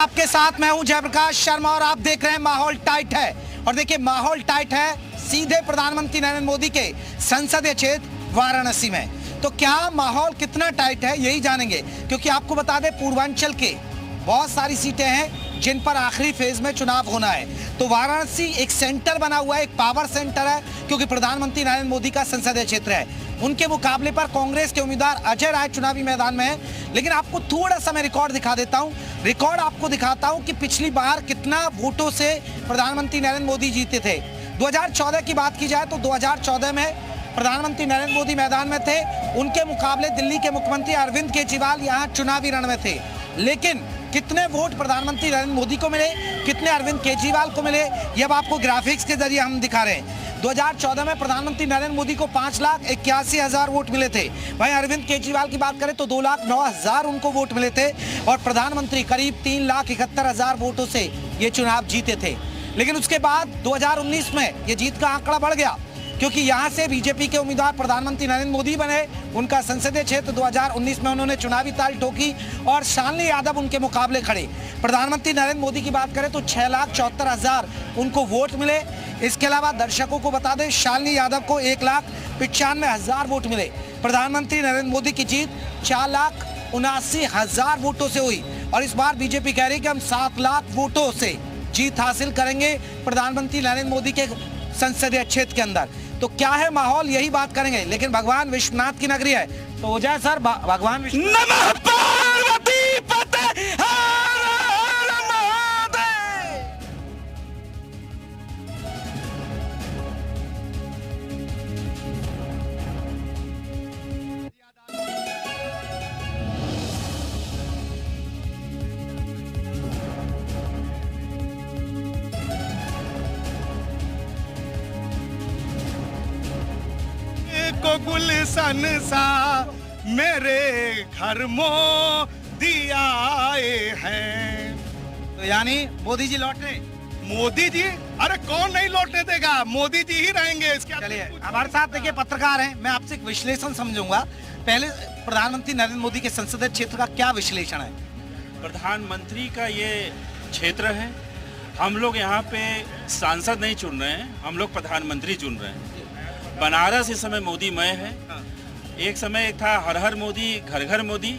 आपके साथ मैं हूं जयप्रकाश शर्मा और आप देख रहे हैं माहौल टाइट है। और देखिए माहौल टाइट है सीधे प्रधानमंत्री नरेंद्र मोदी के संसदीय क्षेत्र वाराणसी में। तो क्या माहौल कितना टाइट है यही जानेंगे, क्योंकि आपको बता दें पूर्वांचल के बहुत सारी सीटें हैं जिन पर आखिरी फेज में चुनाव होना है। तो वाराणसी एक सेंटर बना हुआ है, एक पावर सेंटर है, क्योंकि प्रधानमंत्री नरेंद्र मोदी का संसदीय क्षेत्र है। उनके मुकाबले पर कांग्रेस के उम्मीदवार अजय राय चुनावी मैदान में है। लेकिन आपको थोड़ा सा मैं रिकॉर्ड दिखा देता हूं, रिकॉर्ड आपको दिखाता हूं कि पिछली बार कितना वोटों से प्रधानमंत्री नरेंद्र मोदी जीते थे। 2014 की बात की जाए तो 2014 में प्रधानमंत्री नरेंद्र मोदी मैदान में थे। उनके मुकाबले दिल्ली के मुख्यमंत्री अरविंद केजरीवाल यहाँ चुनावी रण में थे। लेकिन कितने वोट प्रधानमंत्री नरेंद्र मोदी को मिले, कितने अरविंद केजरीवाल को मिले, ये अब आपको ग्राफिक्स के जरिए हम दिखा रहे हैं। 2014 में प्रधानमंत्री नरेंद्र मोदी को 5,81,000 वोट मिले थे। वहीं अरविंद केजरीवाल की बात करें तो 2,09,000 उनको वोट मिले थे और प्रधानमंत्री करीब 3,71,000 वोटों से ये चुनाव जीते थे। लेकिन उसके बाद 2019 में ये जीत का आंकड़ा बढ़ गया, क्योंकि यहां से बीजेपी के उम्मीदवार प्रधानमंत्री नरेंद्र मोदी बने। उनका संसदीय क्षेत्र 2019 में उन्होंने चुनावी ताल ठोकी और शालिनी यादव उनके मुकाबले खड़े। प्रधानमंत्री नरेंद्र मोदी की बात करें तो 6,74,000 उनको वोट मिले। इसके अलावा दर्शकों को बता दें शालिनी यादव को 1,95,000 वोट मिले। प्रधानमंत्री नरेंद्र मोदी की जीत 4,79,000 वोटों से हुई। और इस बार बीजेपी कह रही है कि हम 7 लाख वोटों से जीत हासिल करेंगे प्रधानमंत्री नरेंद्र मोदी के संसदीय क्षेत्र के अंदर। तो क्या है माहौल यही बात करेंगे। लेकिन भगवान विश्वनाथ की नगरी है तो हो जाए सर भगवान नमः पार्वती पते को गुलशन सा मेरे घर मोदी आए हैं। तो यानी मोदी जी लौट रहे। मोदी जी, अरे कौन नहीं लौटने देगा, मोदी जी ही रहेंगे। इसके चलिए हमारे साथ देखिए पत्रकार हैं, मैं आपसे एक विश्लेषण समझूंगा। पहले प्रधानमंत्री नरेंद्र मोदी के संसदीय क्षेत्र का क्या विश्लेषण है? प्रधानमंत्री का ये क्षेत्र है। हम लोग यहाँ पे सांसद नहीं चुन रहे हैं, हम लोग प्रधानमंत्री चुन रहे हैं। बनारस इस समय मोदीमय है। एक समय एक था हर हर मोदी घर घर मोदी,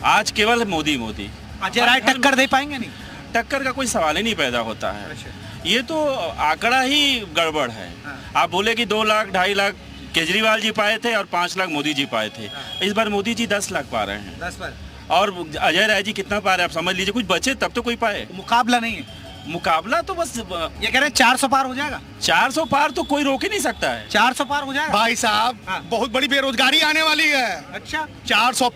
आज केवल मोदी मोदी। अजय राय टक्कर दे पाएंगे? नहीं, टक्कर का कोई सवाल ही नहीं पैदा होता है। ये तो आंकड़ा ही गड़बड़ है। आप बोले कि 2 लाख 2.5 लाख केजरीवाल जी पाए थे और 5 लाख मोदी जी पाए थे। इस बार मोदी जी 10 लाख पा रहे हैं। 10 पर और अजय राय जी कितना पा रहे हैं आप समझ लीजिए। कुछ बचे तब तो कोई पाए। मुकाबला नहीं है। मुकाबला तो बस ये कह रहे हैं 400 पार हो जाएगा। 400 पार तो कोई रोक ही नहीं सकता है। 400 पार हो जाएगा भाई साहब, बहुत बड़ी बेरोजगारी आने वाली है। अच्छा, 400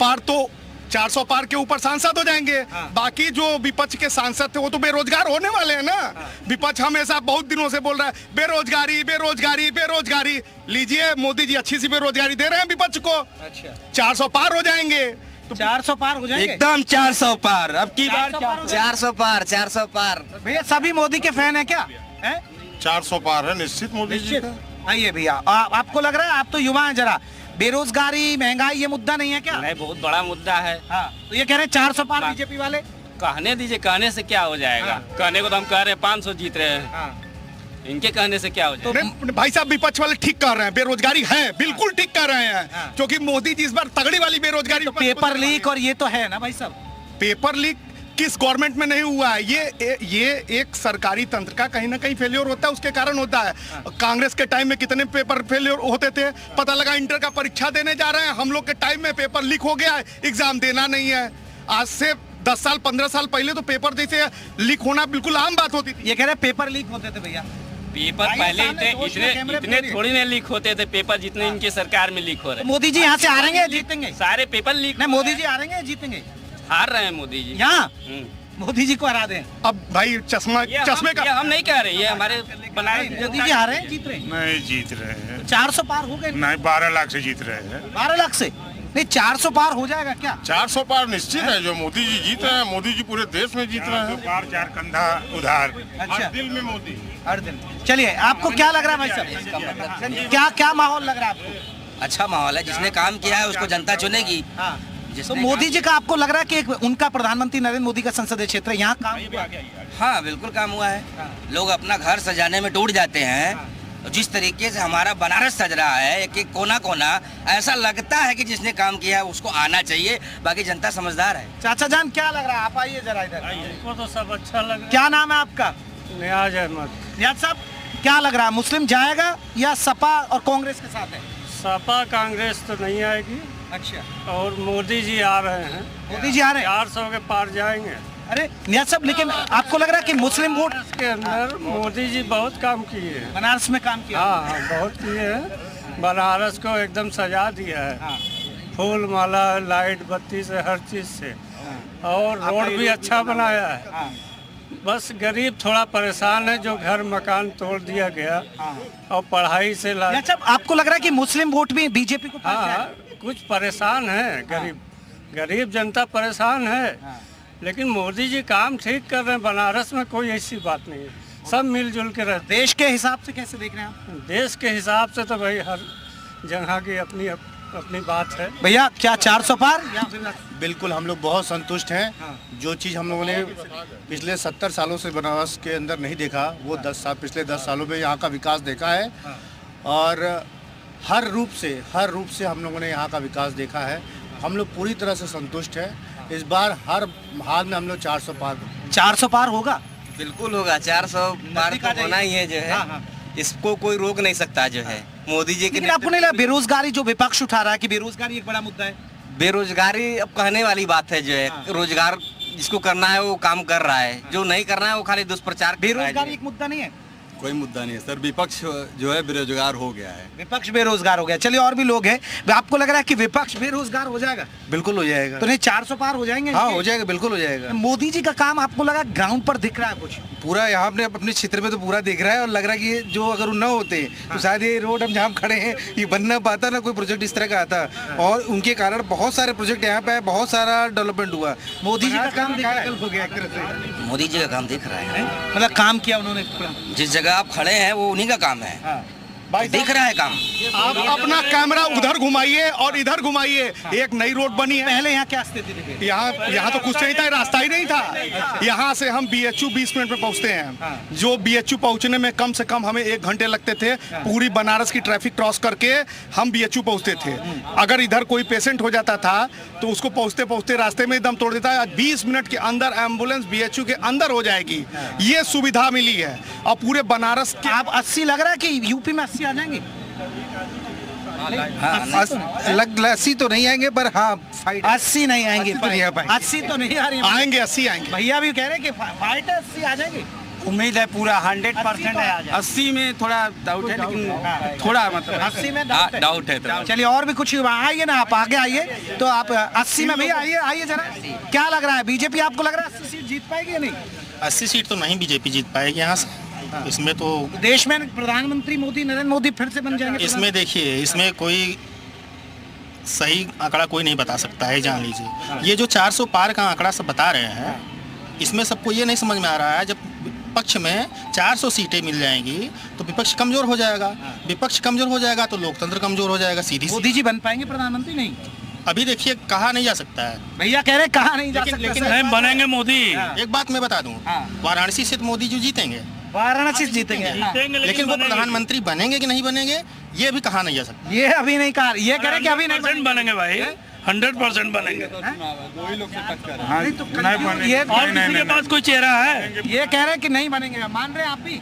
पार के ऊपर सांसद हो जाएंगे। बाकी जो विपक्ष के सांसद थे वो तो बेरोजगार होने वाले हैं ना। विपक्ष हमेशा बहुत दिनों से बोल रहा है बेरोजगारी बेरोजगारी बेरोजगारी। लीजिए मोदी जी अच्छी सी बेरोजगारी दे रहे हैं विपक्ष को। अच्छा 400 पार हो जाएंगे। तो 400 पार हो जाएंगे एकदम 400 पार। अब की बार 400 400 पार। भैया सभी मोदी के फैन है क्या? है 400 पार है निश्चित मोदी जी का। आइए भैया, आपको लग रहा है, आप तो युवा हैं, जरा बेरोजगारी महंगाई ये मुद्दा नहीं है क्या? नहीं, बहुत बड़ा मुद्दा है। हाँ, तो ये कह रहे हैं 400 पार बीजेपी वाले। कहने दीजिए, कहने से क्या हो जाएगा। कहने को तो हम कह रहे हैं 500 जीत रहे हैं। इनके कहने से क्या हो जाएगा। नहीं भाई साहब, विपक्ष वाले ठीक कर रहे हैं, बेरोजगारी है, बिल्कुल ठीक कर रहे हैं। क्योंकि मोदी जी इस बार तगड़ी वाली बेरोजगारी। तो पेपर लीक और ये तो है ना भाई साहब। पेपर लीक किस गवर्नमेंट में नहीं हुआ है। ये एक सरकारी तंत्र का कहीं ना कहीं फेलियर होता है, उसके कारण होता है। कांग्रेस के टाइम में कितने पेपर फेलियर होते थे, पता लगा इंटर का परीक्षा देने जा रहे हैं, हम लोग के टाइम में पेपर लीक हो गया है, एग्जाम देना नहीं है। आज से 10 साल 15 साल पहले तो पेपर जैसे लीक होना बिल्कुल आम बात होती थी। ये कह रहे पेपर लीक होते थे भैया। पेपर पहले इतने थोड़ी ना लीक होते थे पेपर जितने इनके सरकार में लीक हो रहे हैं। मोदी जी यहाँ से हारेंगे जीतेंगे? सारे पेपर लीक। नहीं, मोदी जी हारेंगे जीतेंगे? हार रहे हैं मोदी जी यहाँ। मोदी जी को हरा दें। अब भाई चश्मे का हम नहीं कह रहे, ये हमारे बनाए। मोदी जी हारे हैं जीत रहे हैं? नहीं जीत रहे हैं। 400 पार हो गए? नहीं 12 लाख से जीत रहे हैं। 12 लाख से नहीं, 400 पार हो जाएगा क्या? 400 पार निश्चित है। जो मोदी जी जीत रहे हैं, मोदी जी पूरे देश में जीत रहे हैं। पार 4 कंधा उधार। अच्छा। हर दिल में मोदी, हर दिन। चलिए आपको क्या लग रहा है भाई साहब, क्या माहौल लग रहा है आपको? अच्छा माहौल है। जिसने काम किया है उसको जनता चुनेगी। हाँ, तो मोदी जी का आपको लग रहा है कि उनका प्रधानमंत्री नरेंद्र मोदी का संसदीय क्षेत्र यहाँ काम हुआ? हाँ बिल्कुल काम हुआ है। लोग अपना घर सजाने में टूट जाते हैं। जिस तरीके से हमारा बनारस सज रहा है, एक एक कोना कोना, ऐसा लगता है कि जिसने काम किया है उसको आना चाहिए। बाकी जनता समझदार है। चाचा जान क्या लग रहा है? आप आइए जरा इधर। हमको तो सब अच्छा लग रहा क्या नाम है आपका? है। नियाज अहमद। नियाज साहब क्या लग रहा है, मुस्लिम जाएगा या सपा और कांग्रेस के साथ है? सपा कांग्रेस तो नहीं आएगी अच्छा, और मोदी जी आ रहे हैं। मोदी जी आ रहे हैं? 400 के पार जाएंगे। अरे नियाज साहब, लेकिन आपको लग रहा है कि मुस्लिम वोट के अंदर मोदी जी बहुत काम किए हैं। बनारस में काम किया? हाँ बहुत किए हैं। बनारस को एकदम सजा दिया है, फूल माला लाइट बत्ती से, हर चीज से, और रोड भी अच्छा बनाया है। बस गरीब थोड़ा परेशान है, जो घर मकान तोड़ दिया गया, और पढ़ाई से अच्छा, आपको लग रहा है कि मुस्लिम वोट भी बीजेपी को पास हाँ कुछ परेशान है, गरीब जनता परेशान है। लेकिन मोदी जी काम ठीक कर रहे हैं। बनारस में कोई ऐसी बात नहीं है, सब मिलजुल के रहते। देश के हिसाब से कैसे देख रहे हैं आप? देश के हिसाब से तो भाई हर जगह की अपनी अपनी बात है। भैया क्या 400 पार या फिर? बिल्कुल, हम लोग बहुत संतुष्ट हैं। जो चीज़ हम लोगों ने पिछले 70 सालों से बनारस के अंदर नहीं देखा, वो पिछले 10 सालों में यहाँ का विकास देखा है। और हर रूप से हम लोगों ने यहाँ का विकास देखा है। हम लोग पूरी तरह से संतुष्ट हैं। इस बार हर हाल में हम लोग 400 पार होगा। बिल्कुल होगा, 400 पार तो होना ही है जो है। इसको कोई रोक नहीं सकता जो है मोदी जी के। लेकिन आपको नहीं लगा बेरोजगारी जो विपक्ष उठा रहा है कि बेरोजगारी एक बड़ा मुद्दा है? बेरोजगारी अब कहने वाली बात है जो है। रोजगार जिसको करना है वो काम कर रहा है, जो नहीं करना है वो खाली दुष्प्रचार कर रहा है। बेरोजगारी एक मुद्दा नहीं है? कोई मुद्दा नहीं है सर, विपक्ष जो है बेरोजगार हो गया है। विपक्ष बेरोजगार हो गया। चलिए और भी लोग हैं, आपको लग रहा है कि विपक्ष बेरोजगार हो जाएगा? बिल्कुल हो जाएगा। तो नहीं 400 पार हो जाएंगे? हाँ हो जाएगा, बिल्कुल हो जाएगा। मोदी जी का काम आपको लगा ग्राउंड पर दिख रहा है कुछ? पूरा यहाँ अपने क्षेत्र में तो पूरा दिख रहा है, और लग रहा है कि ये जो अगर न होते तो शायद ये रोड हम जहाँ खड़े हैं ये बन ना पाता, ना कोई प्रोजेक्ट इस तरह का आता। और उनके कारण बहुत सारे प्रोजेक्ट यहाँ पे, बहुत सारा डेवलपमेंट हुआ। मोदी जी का काम दिख रहा है? हो गया एक तरह से। मोदी जी का काम दिख रहा है, मतलब काम किया उन्होंने। जिस जगह आप खड़े हैं वो उन्हीं का काम है। दिख रहा है काम। आप अपना कैमरा उधर घुमाइए और इधर घुमाइए, एक नई रोड बनी है। पहले यहाँ क्या स्थिति थी? यहाँ तो कुछ नहीं था, रास्ता ही नहीं था। यहाँ से हम BHU 20 मिनट में पहुँचते हैं। जो BHU पहुँचने में कम से कम हमें 1 घंटे लगते थे। पूरी बनारस की ट्रैफिक क्रॉस करके हम BHU पहुँचते थे। अगर इधर कोई पेशेंट हो जाता था तो उसको पहुँचते पहुँचते रास्ते में दम तोड़ देता है। 20 मिनट के अंदर एम्बुलेंस BHU के अंदर हो जाएगी, ये सुविधा मिली है। और पूरे बनारस के आप 80 लग रहा है कि यूपी में 80 आ जाएंगे? लग 80 तो नहीं आएंगे, पर हाँ 80 नहीं आएंगे। 80 तो नहीं आ रही। आएंगे, 80 आएंगे। भैया भी कह रहे हैं कि फाइट 80 आ जाएंगे। उम्मीद है पूरा 100% आ जाए। 80 में थोड़ा डाउट है, लेकिन थोड़ा मतलब 80 में डाउट है। चलिए और भी कुछ आइए ना, आप आगे आइए। तो आप 80 में भी आइए जरा। क्या लग रहा है, बीजेपी आपको लग रहा है 80 सीट जीत पाएगी या नहीं? 80 सीट तो नहीं बीजेपी जीत पाएगी यहाँ से। इसमें तो देश में प्रधानमंत्री नरेंद्र मोदी फिर से बन जाएंगे? इसमें देखिए, इसमें कोई सही आंकड़ा कोई नहीं बता सकता है, जान लीजिए। ये जो 400 पार का आंकड़ा सब बता रहे हैं, इसमें सबको ये नहीं समझ में आ रहा है। जब विपक्ष में 400 सीटें मिल जाएंगी तो विपक्ष कमजोर हो जाएगा। विपक्ष कमजोर हो जाएगा तो लोकतंत्र कमजोर हो जाएगा। सीधी मोदी जी बन पाएंगे प्रधानमंत्री? नहीं, अभी देखिए कहा नहीं जा सकता है। भैया कह रहे कहा नहीं जा सकता। लेकिन नहीं बनेंगे मोदी। एक बात मैं बता दूं, वाराणसी से तो मोदी जी जीतेंगे, वाराणसी से जीतेंगे। लेकिन वो प्रधानमंत्री बनेंगे कि नहीं बनेंगे ये भी कहा नहीं जा सकता। ये अभी नहीं कहा, ये कह रहे कि अभी नहीं बनेंगे भाई, 100% बनेंगे। नहीं तो ये और किसी के पास कोई चेहरा है? ये कह रहे हैं कि नहीं बनेंगे, मान रहे हैं आप भी?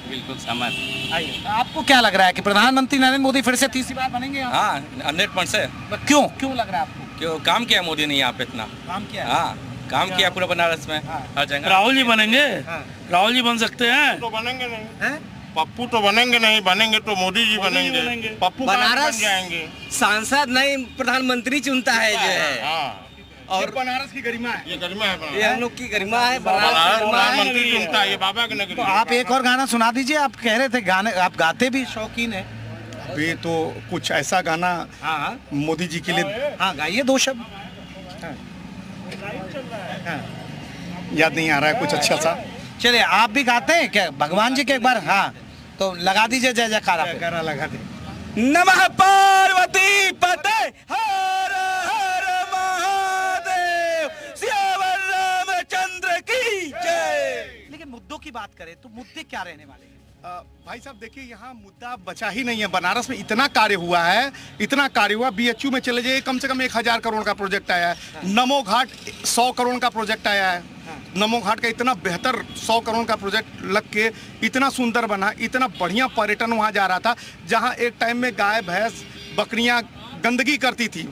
बिल्कुल समझ। आइए, आपको क्या लग रहा है कि प्रधानमंत्री नरेंद्र मोदी फिर से तीसरी बार बनेंगे? हाँ 100%। क्यों क्यों लग रहा है आपको? क्यों काम किया मोदी ने यहाँ पे इतना? काम किया? हाँ काम किया पूरा बनारस में, हर जगह। राहुल जी बनेंगे? राहुल जी बन सकते हैं? तो बनेंगे नहीं, पप्पू तो बनेंगे नहीं, बनेंगे तो मोदी जी बनेंगे। पप्पू बनारस जाएंगे, सांसद नहीं प्रधानमंत्री चुनता है जो है। और बनारस की गरिमा है, ये गरिमा है। ये हम लोग की गरिमा है। प्रधानमंत्री चुनता है, ये बाबा की नगरी। तो आप एक और गाना सुना दीजिए। आप कह रहे थे गाने, आप गाते भी शौकीन है। अभी तो कुछ ऐसा गाना मोदी जी के लिए गाइए 2 शब्द। याद नहीं आ रहा है कुछ अच्छा सा। चलिए आप भी गाते हैं क्या भगवान जी के एक बार? हाँ तो लगा दीजिए जय जयकारा। गाना लगा दे। नमः पार्वती पते हर हर की बात करें तो मुद्दे क्या रहने वाले हैं? भाई साहब देखिए, यहाँ मुद्दा बचा ही नहीं है। बनारस में इतना कार्य हुआ है, इतना कार्य हुआ। BHU में चले जाइए, कम से कम 1000 करोड़ का प्रोजेक्ट आया है। नमो घाट 100 करोड़ का प्रोजेक्ट आया है। नमो घाट का इतना बेहतर 100 करोड़ का प्रोजेक्ट लग के इतना सुंदर बना, इतना बढ़िया पर्यटन वहाँ जा रहा था। जहाँ एक टाइम में गाय भैंस बकरियाँ गंदगी करती थी,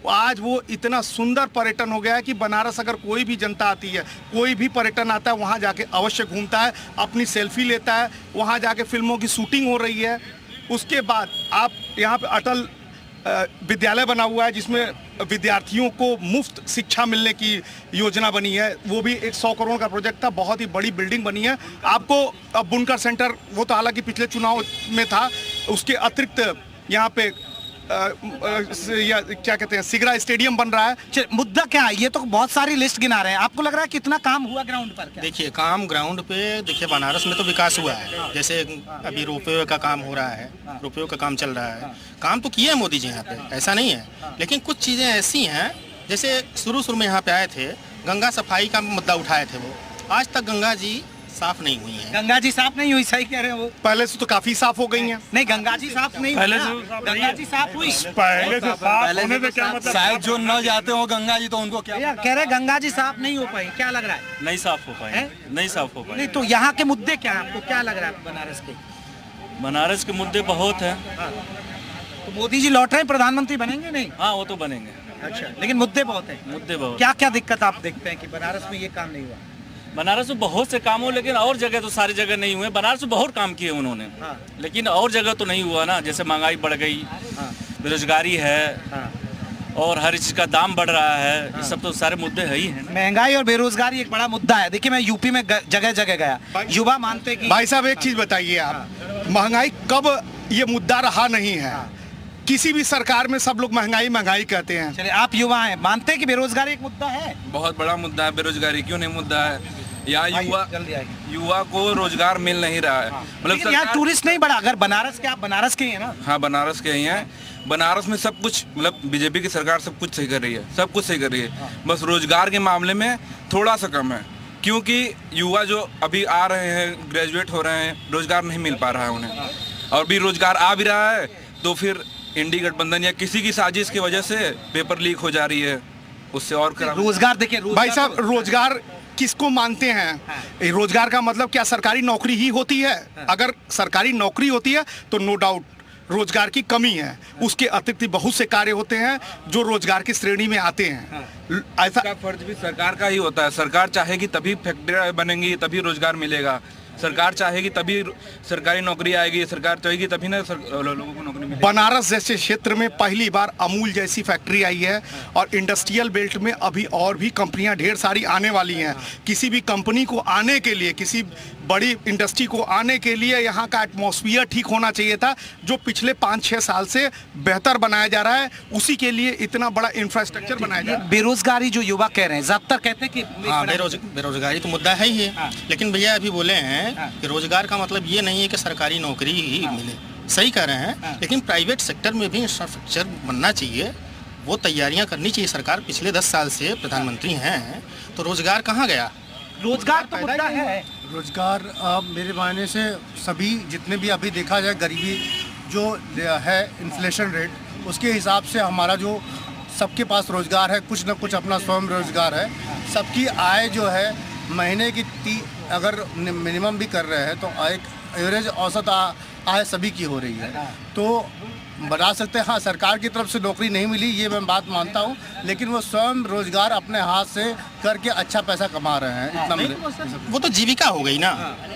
आज वो इतना सुंदर पर्यटन हो गया है कि बनारस अगर कोई भी जनता आती है, कोई भी पर्यटन आता है, वहाँ जाके अवश्य घूमता है, अपनी सेल्फी लेता है। वहाँ जाके फिल्मों की शूटिंग हो रही है। उसके बाद आप यहाँ पे अटल विद्यालय बना हुआ है, जिसमें विद्यार्थियों को मुफ्त शिक्षा मिलने की योजना बनी है। वो भी एक 100 करोड़ का प्रोजेक्ट था, बहुत ही बड़ी बिल्डिंग बनी है। आपको अब बुनकर सेंटर, वो तो हालांकि पिछले चुनाव में था, उसके अतिरिक्त यहाँ पे या क्या कहते हैं, सिगरा स्टेडियम बन रहा है। मुद्दा क्या है? ये तो बहुत सारी लिस्ट गिना रहे हैं, आपको लग रहा है कितना काम हुआ ग्राउंड पर? देखिए, काम ग्राउंड पे देखिए, बनारस में तो विकास हुआ है। जैसे अभी रोपवे का काम हो रहा है, रोपवे का काम चल रहा है। काम तो किए हैं मोदी जी यहाँ पे, ऐसा नहीं है। लेकिन कुछ चीज़ें ऐसी हैं, जैसे शुरू में यहाँ पे आए थे, गंगा सफाई का मुद्दा उठाए थे। वो आज तक गंगा जी साफ नहीं हुई है। गंगा जी साफ नहीं हुई, सही कह रहे हैं। वो पहले से तो काफी साफ हो गई हैं। नहीं, गंगा जी साफ नहीं, पहले से गंगा जी साफ हुई। पहले से साफ होने से क्या मतलब? शायद जो न जाते हो गंगा जी, तो उनको क्या यार कह रहे गंगा जी साफ नहीं हो पाई, क्या लग रहा है? नहीं साफ हो पाए, नहीं साफ हो पाए। नहीं तो यहाँ के मुद्दे क्या है, आपको क्या लग रहा है बनारस के? बनारस के मुद्दे बहुत हैं। तो मोदी जी लौट रहे हैं, प्रधानमंत्री बनेंगे नहीं? हाँ, वो तो बनेंगे। अच्छा, लेकिन मुद्दे बहुत हैं। मुद्दे बहुत। क्या क्या दिक्कत आप देखते हैं कि बनारस में ये काम नहीं हुआ? बनारस में बहुत से काम हो, लेकिन और जगह तो सारी जगह नहीं हुए। बनारस में बहुत काम किए उन्होंने, लेकिन और जगह तो नहीं हुआ ना। जैसे महंगाई बढ़ गई, बेरोजगारी है, और हर चीज का दाम बढ़ रहा है। ये सब तो सारे मुद्दे है ही हैं। महंगाई और बेरोजगारी एक बड़ा मुद्दा है। देखिए, मैं यूपी में जगह जगह गया, युवा मानते हैं कि भाई साहब एक चीज बताइए आप, महंगाई कब ये मुद्दा रहा नहीं है? किसी भी सरकार में सब लोग महंगाई महंगाई कहते हैं। चलिए, आप युवा हैं, मानते हैं कि बेरोजगारी एक मुद्दा है? बहुत बड़ा मुद्दा है बेरोजगारी। क्यों नहीं मुद्दा है? यहाँ युवा को रोजगार मिल नहीं रहा है। मतलब यहाँ टूरिस्ट नहीं बढ़ा। अगर बनारस के, आप बनारस के ही हैं ना? हाँ, बनारस के ही हैं। बनारस में सब कुछ, मतलब बीजेपी की सरकार सब कुछ सही कर रही है, सब कुछ सही कर रही है। बस रोजगार के मामले में थोड़ा सा कम है, क्योंकि युवा जो अभी आ रहे हैं, ग्रेजुएट हो रहे हैं, रोजगार नहीं मिल पा रहा है उन्हें। और भी रोजगार आ भी रहा है तो फिर इंडी गठबंधन या किसी की साजिश की वजह से पेपर लीक हो जा रही है, उससे और रोजगार। देखिए भाई साहब, रोजगार किसको मानते हैं? रोजगार का मतलब क्या सरकारी नौकरी ही होती है? अगर सरकारी नौकरी होती है तो नो डाउट रोजगार की कमी है। उसके अतिरिक्त बहुत से कार्य होते हैं जो रोजगार की श्रेणी में आते हैं। ऐसा फर्ज भी सरकार का ही होता है। सरकार चाहेगी तभी फैक्ट्रियाँ बनेंगी, तभी रोजगार मिलेगा। सरकार चाहेगी तभी सरकारी नौकरी आएगी, सरकार चाहेगी तभी ना लोगों को नौकरी मिलेगी। बनारस जैसे क्षेत्र में पहली बार अमूल जैसी फैक्ट्री आई है, और इंडस्ट्रियल बेल्ट में अभी और भी कंपनियां ढेर सारी आने वाली हैं। किसी भी कंपनी को आने के लिए, किसी बड़ी इंडस्ट्री को आने के लिए यहाँ का एटमॉस्फियर ठीक होना चाहिए था, जो पिछले 5-6 साल से बेहतर बनाया जा रहा है। उसी के लिए इतना बड़ा इंफ्रास्ट्रक्चर बनाया जा रहा है। बेरोजगारी जो युवा कह रहे हैं, ज्यादातर कहते हैं कि हाँ, बेरोजगारी तो मुद्दा है ही है। लेकिन भैया अभी बोले हैं कि रोजगार का मतलब ये नहीं है कि सरकारी नौकरी ही मिले। सही कह रहे हैं, लेकिन प्राइवेट सेक्टर में भी इंफ्रास्ट्रक्चर बनना चाहिए। वो तैयारियां करनी चाहिए सरकार। पिछले 10 साल से प्रधानमंत्री हैं, तो रोजगार कहाँ गया? रोजगार तो मुद्दा है। रोजगार मेरे मायने से सभी, जितने भी अभी देखा जाए गरीबी जो है, इन्फ्लेशन रेट, उसके हिसाब से हमारा जो सबके पास रोजगार है, कुछ न कुछ अपना स्वयं रोजगार है। सबकी आय जो है महीने की अगर मिनिमम भी कर रहे हैं तो एक एवरेज औसत आय सभी की हो रही है। तो बता सकते हैं हाँ, सरकार की तरफ से नौकरी नहीं मिली, ये मैं बात मानता हूँ, लेकिन वो स्वयं रोजगार अपने हाथ से करके अच्छा पैसा कमा रहे हैं। इतना वो तो जीविका हो गई ना,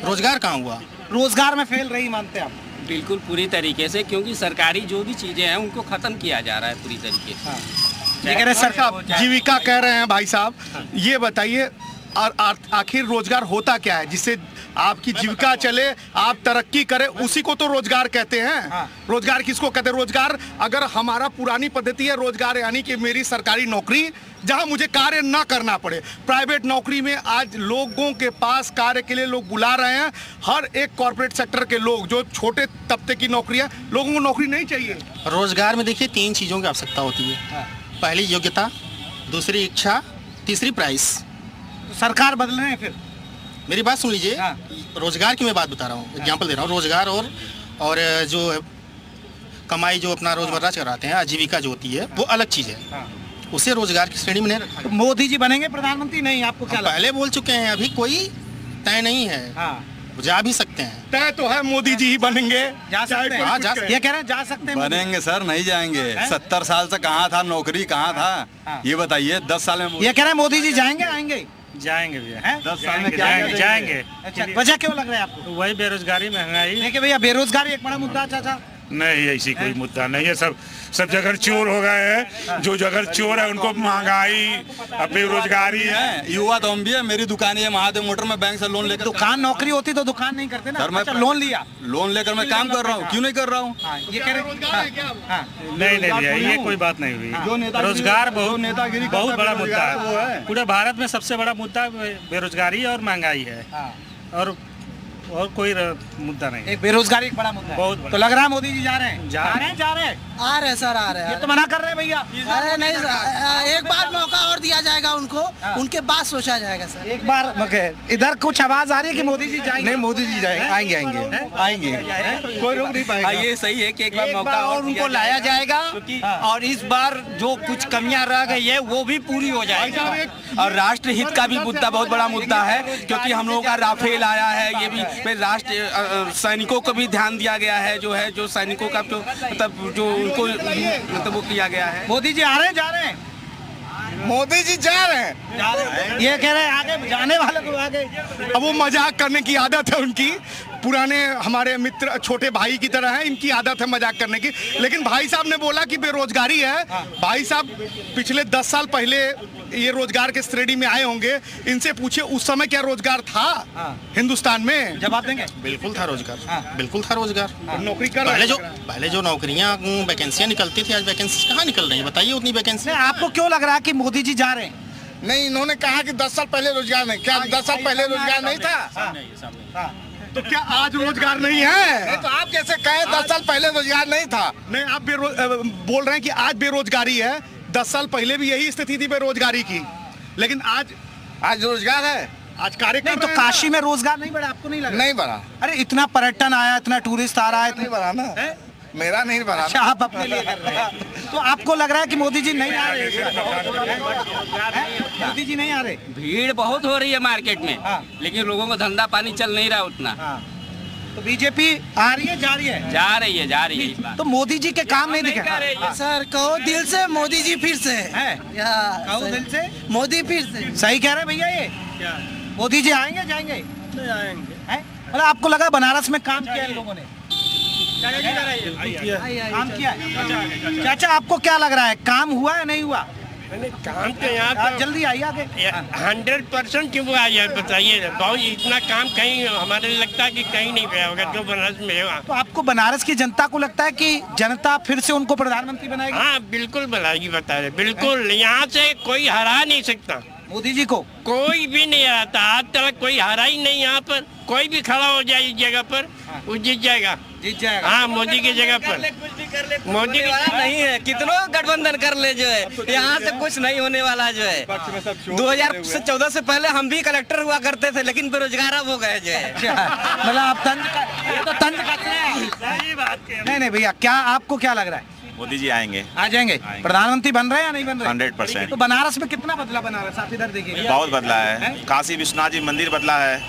रोजगार कहाँ हुआ? रोजगार में फेल रही मानते हैं आप? बिल्कुल पूरी तरीके से, क्योंकि सरकारी जो भी चीजें हैं उनको खत्म किया जा रहा है पूरी तरीके से। सरकार जीविका कह रहे हैं भाई साहब, ये बताइए आखिर रोजगार होता क्या है जिससे आपकी जीविका चले, आप तरक्की करें? उसी को तो रोजगार कहते हैं। रोजगार किसको कहते हैं? रोजगार अगर हमारा पुरानी पद्धति है रोजगार, यानी कि मेरी सरकारी नौकरी जहां मुझे कार्य ना करना पड़े। प्राइवेट नौकरी में आज लोगों के पास कार्य के लिए लोग बुला रहे हैं। हर एक कॉर्पोरेट सेक्टर के लोग, जो छोटे तबके की नौकरी है, लोगों को नौकरी नहीं चाहिए। रोजगार में देखिए 3 चीज़ों की आवश्यकता होती है। पहली योग्यता, दूसरी इच्छा, तीसरी प्राइस। सरकार बदल रहे हैं फिर मेरी बात सुन लीजिए। रोजगार की मैं बात बता रहा हूँ, एग्जाम्पल दे रहा हूँ। रोजगार और जो कमाई जो अपना रोजमर्रा चलाते हैं, आजीविका जो होती है, वो अलग चीज़ है। उसे रोजगार की श्रेणी में नहीं रखा। तो मोदी जी बनेंगे प्रधानमंत्री? नहीं, आपको क्या लगता है? पहले बोल चुके हैं, अभी कोई तय नहीं है। जा भी सकते हैं। तय तो है मोदी जी ही बनेंगे। जा सकते हैं? हाँ, ये कह रहे हैं जा सकते हैं। बनेंगे सर, नहीं जाएंगे। 70 साल से कहाँ था, नौकरी कहाँ था, ये बताइए। 10 साल में ये कह रहे हैं मोदी जी जाएंगे, आएंगे? जाएंगे भैया। 10 साल में जाएंगे। अच्छा, वजह क्यों लग रहा है आपको? वही बेरोजगारी, महंगाई। नहीं कि भैया बेरोजगारी एक बड़ा मुद्दा। चाचा नहीं, ऐसी कोई मुद्दा नहीं है। सब जगह चोर हो गए हैं। जो जगह चोर है उनको महंगाई, बेरोजगारी है। युवा तो हम भी है। मेरी दुकान है महादेव मोटर में, बैंक से लोन लेकर। दुकान नौकरी होती तो दुकान नहीं करते ना। सर मैं लोन लिया, लोन लेकर मैं काम कर रहा हूँ। क्यों नहीं कर रहा हूँ? ये कह रहे नहीं भैया, ये कोई बात नहीं हुई। रोजगार बहुत बड़ा मुद्दा है। पूरे भारत में सबसे बड़ा मुद्दा बेरोजगारी और महंगाई है, और कोई मुद्दा नहीं। एक बेरोजगारी एक बड़ा मुद्दा है। बहुत बड़ा। तो लग रहा है मोदी जी जा रहे हैं। जा रहे हैं आ रहे सर, आ रहे हैं। ये तो मना कर रहे हैं भैया। अरे नहीं सर, एक बार मौका और दिया जाएगा उनको, उनके बाद सोचा जाएगा सर। एक बार इधर कुछ आवाज आ रही है कि मोदी जी जाएंगे। नहीं, मोदी जी जाएंगे, आएंगे। कोई रोक नहीं पाएगा। ये सही है कि एक बार मौका और उनको लाया जाएगा, और इस बार जो कुछ कमियां रह गई है वो भी पूरी हो जाएगी। और राष्ट्र हित का भी मुद्दा बहुत बड़ा मुद्दा है, क्योंकि हम लोगों का राफेल आया है। ये भी राष्ट्र सैनिकों को भी ध्यान दिया गया है, जो सैनिकों का जो उनको वो किया गया है। मोदी जी आ रहे हैं, जा रहे हैं? मोदी जी जा रहे हैं। ये कह रहे हैं आगे जाने वाले को आगे। अब वो मजाक करने की आदत है उनकी। पुराने हमारे मित्र छोटे भाई की तरह है, इनकी आदत है मजाक करने की। लेकिन भाई साहब ने बोला कि बेरोजगारी है। भाई साहब पिछले 10 साल पहले ये रोजगार के श्रेणी में आए होंगे। इनसे पूछिए उस समय क्या रोजगार था हिंदुस्तान में? जवाब देंगे। बिल्कुल था रोजगार, बिल्कुल था रोजगार। नौकरी कर पहले जो नौकरियां वैकेंसियां निकलती थी, आज वैकेंसी कहाँ निकल रही है? बताइए उतनी वैकेंसी। आपको क्यों लग रहा है कि मोदी जी जा रहे हैं? नहीं, इन्होंने कहा कि 10 साल पहले रोजगार नहीं। क्या 10 साल पहले रोजगार नहीं था? तो क्या आज रोजगार नहीं है? तो आप कैसे कहें 10 साल पहले रोजगार नहीं था? नहीं, आप बोल रहे हैं कि आज बेरोजगारी है। 10 साल पहले भी यही स्थिति थी बेरोजगारी की, लेकिन आज रोजगार है। आज कार्यक्रम नहीं, तो काशी में रोजगार नहीं बढ़ा? आपको नहीं लगा? नहीं बढ़ा। अरे इतना पर्यटन आया, इतना टूरिस्ट आ रहा है, नहीं बढ़ा ना। मेरा नहीं बढ़ा। अच्छा, आप अपने लिए कर रहे हैं। तो आपको लग रहा है कि मोदी जी नहीं आ रहे? मोदी जी नहीं आ रहे? भीड़ बहुत हो रही है मार्केट में, लेकिन लोगों को धंधा पानी चल नहीं रहा उतना। तो बीजेपी आ रही है, जा रही है? जा रही है। तो मोदी जी के काम नहीं दिखे सर। कहो दिल से मोदी जी फिर से है। कहो दिल से मोदी फिर से। सही कह रहे हैं भैया। ये मोदी जी आएंगे, जाएंगे? नहीं आएंगे। मतलब आपको लगा बनारस में काम किया इन लोगों ने? काम किया है। चाचा आपको क्या लग रहा है, काम हुआ है नहीं हुआ? काम तो यहाँ आप जल्दी आइए आगे। 100% क्यों आया बताइए। बहुत इतना काम कहीं हमारे लगता है कि कहीं नहीं गया होगा जो बनारस में हुआ। तो आपको बनारस की जनता को लगता है कि जनता फिर से उनको प्रधानमंत्री बनाएगी? हाँ बिल्कुल बनाएगी, बता रहे बिल्कुल। यहाँ से कोई हरा नहीं सकता मोदी जी को। कोई भी नहीं हराता। आज तक कोई हरा ही नहीं। यहाँ पर कोई भी खड़ा हो जाए इस जगह पर, वो जीत जाएगा। हाँ, मोदी की जगह पर। मोदी नहीं है, कितनों गठबंधन कर ले, जो है यहाँ से कुछ नहीं होने वाला। जो है 2014 से पहले हम भी कलेक्टर हुआ करते थे, लेकिन बेरोजगार अब हो गए। जो है मतलब आप तंज करते हैं। नहीं भैया, क्या आपको क्या लग रहा है? मोदी जी आएंगे। आ जाएंगे। प्रधानमंत्री बन रहे हैं या नहीं बन रहे? 100%। तो बनारस में कितना बदला? बनारस आप इधर देखिए, बहुत बदला है। काशी विश्वनाथ जी मंदिर बदला है,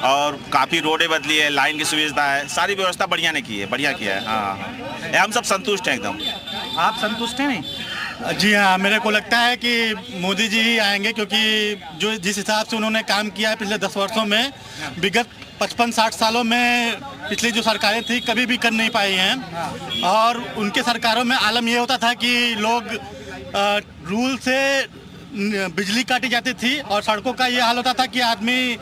और काफी रोडें बदली है, लाइन की सुविधा है, सारी व्यवस्था बढ़िया ने की है, बढ़िया किया है। हाँ, हम सब संतुष्ट हैं एकदम। आप संतुष्ट हैं? नहीं? जी हाँ, मेरे को लगता है कि मोदी जी ही आएंगे, क्योंकि जो जिस हिसाब से उन्होंने काम किया है पिछले 10 वर्षों में, विगत 55-60 सालों में पिछली जो सरकारें थी कभी भी कर नहीं पाई हैं। और उनके सरकारों में आलम ये होता था कि लोग रूल से बिजली काटी जाती थी, और सड़कों का ये हाल होता था कि आदमी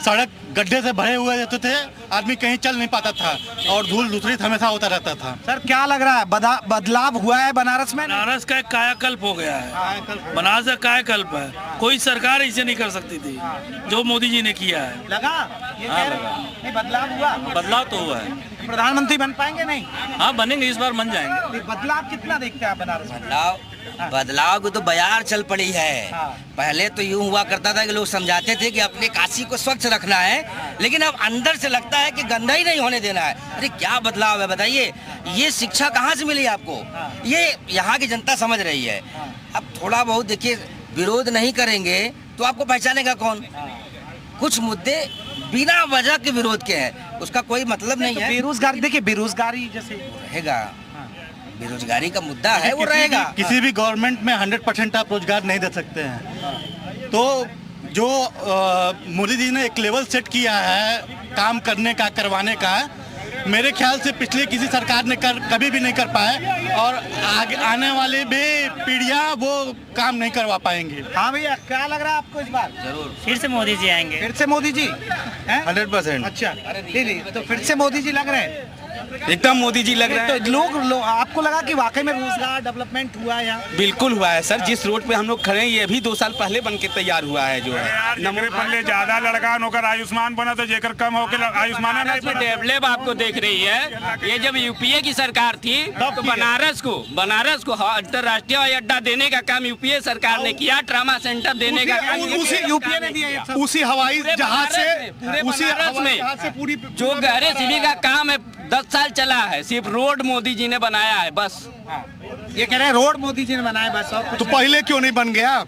सड़क गड्ढे से भरे हुए रहते थे, आदमी कहीं चल नहीं पाता था, और धूल दूसरी हमेशा होता रहता था। सर क्या लग रहा है, बदलाव हुआ है बनारस में? बनारस का कायाकल्प हो गया है। बनारस का कायाकल्प है। कोई सरकार इसे नहीं कर सकती थी जो मोदी जी ने किया है। लगा? ये कह रहे हैं बदलाव हुआ? बदलाव तो हुआ है। प्रधानमंत्री बन पाएंगे? नहीं। हाँ बनेंगे, इस बार बन जाएंगे। बदलाव कितना देखते हैं आप बनारस में? बदलाव बदलाव की तो बयार चल पड़ी है। पहले तो यूं हुआ करता था कि लोग समझाते थे कि अपने काशी को स्वच्छ रखना है, लेकिन अब अंदर से लगता है कि गंदा ही नहीं होने देना है। अरे क्या बदलाव है बताइए, ये शिक्षा कहाँ से मिली आपको? ये यहाँ की जनता समझ रही है। अब थोड़ा बहुत देखिए, विरोध नहीं करेंगे तो आपको पहचानेगा कौन? कुछ मुद्दे बिना वजह के विरोध के हैं, उसका कोई मतलब नहीं है। बेरोजगारी, देखिए बेरोजगारी जैसे रहेगा, बेरोजगारी का मुद्दा है, वो रहेगा। किसी भी गवर्नमेंट में 100% आप रोजगार नहीं दे सकते हैं। तो जो मोदी जी ने एक लेवल सेट किया है काम करने का, करवाने का, मेरे ख्याल से पिछले किसी सरकार ने कभी भी नहीं कर पाए, और आगे आने वाले भी पीढ़ियां वो काम नहीं करवा पाएंगे। हाँ भैया, क्या लग रहा है आपको इस बार? जरूर फिर से मोदी जी आएंगे। फिर से मोदी जी? 100%। अच्छा, नहीं तो फिर से मोदी जी लग रहे हैं? एकदम मोदी जी लग रहे हैं। तो लोग आपको लगा कि वाकई में रोजगार डेवलपमेंट हुआ है यहाँ? बिल्कुल हुआ है सर, जिस रोड पे हम लोग खड़े हैं ये भी 2 साल पहले बन के तैयार हुआ है। जो है नंबर पहले ज्यादा लड़का नौकर आयुष्मान बना तो जेकर कम होकर आयुष्मान नहीं डेवलप आपको देख रही है। ये जब यूपीए की सरकार थी तो बनारस को अंतर्राष्ट्रीय हवाई अड्डा देने का काम यूपीए सरकार ने किया, ट्रामा सेंटर देने का काम उसी यूपीए ने दिया, उसी हवाई जहाज से, उसी बनारस में पूरी जो गहरे सीवी का काम है 10 साल चला है, सिर्फ रोड मोदी जी ने बनाया है बस। ये कह रहे हैं रोड मोदी जी ने बनाया बस, और कुछ तो पहले क्यों नहीं बन गया?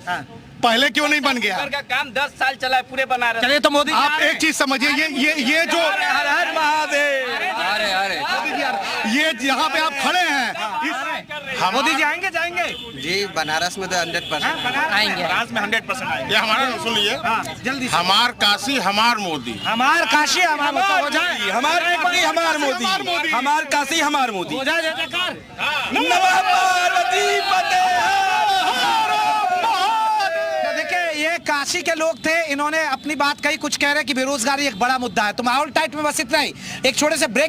पहले क्यों नहीं बन गया? का काम 10 साल चला है पूरे बनारस। चलिए तो मोदी आप एक चीज समझिए, ये जो हर हर महादेव, ये जहाँ पे आप खड़े हैं, मोदी जी आएंगे जाएंगे? जी बनारस में तो 100% आएंगे। बनारस में 100% आएंगे। ये हमारा सुनिए, जल्दी से। हमार काशी हमार मोदी, हमार काशी हमार हो जाए, हमार काशी हमार मोदी, हमार काशी हमार मोदी। हो जाए जयकार। नमः पार्वती पते। तो देखिए, ये काशी के लोग थे, इन्होंने अपनी बात कही, कुछ कह रहे कि बेरोजगारी एक बड़ा मुद्दा है। तो माहौल टाइट में बस इतना ही, एक छोटे से ब्रेक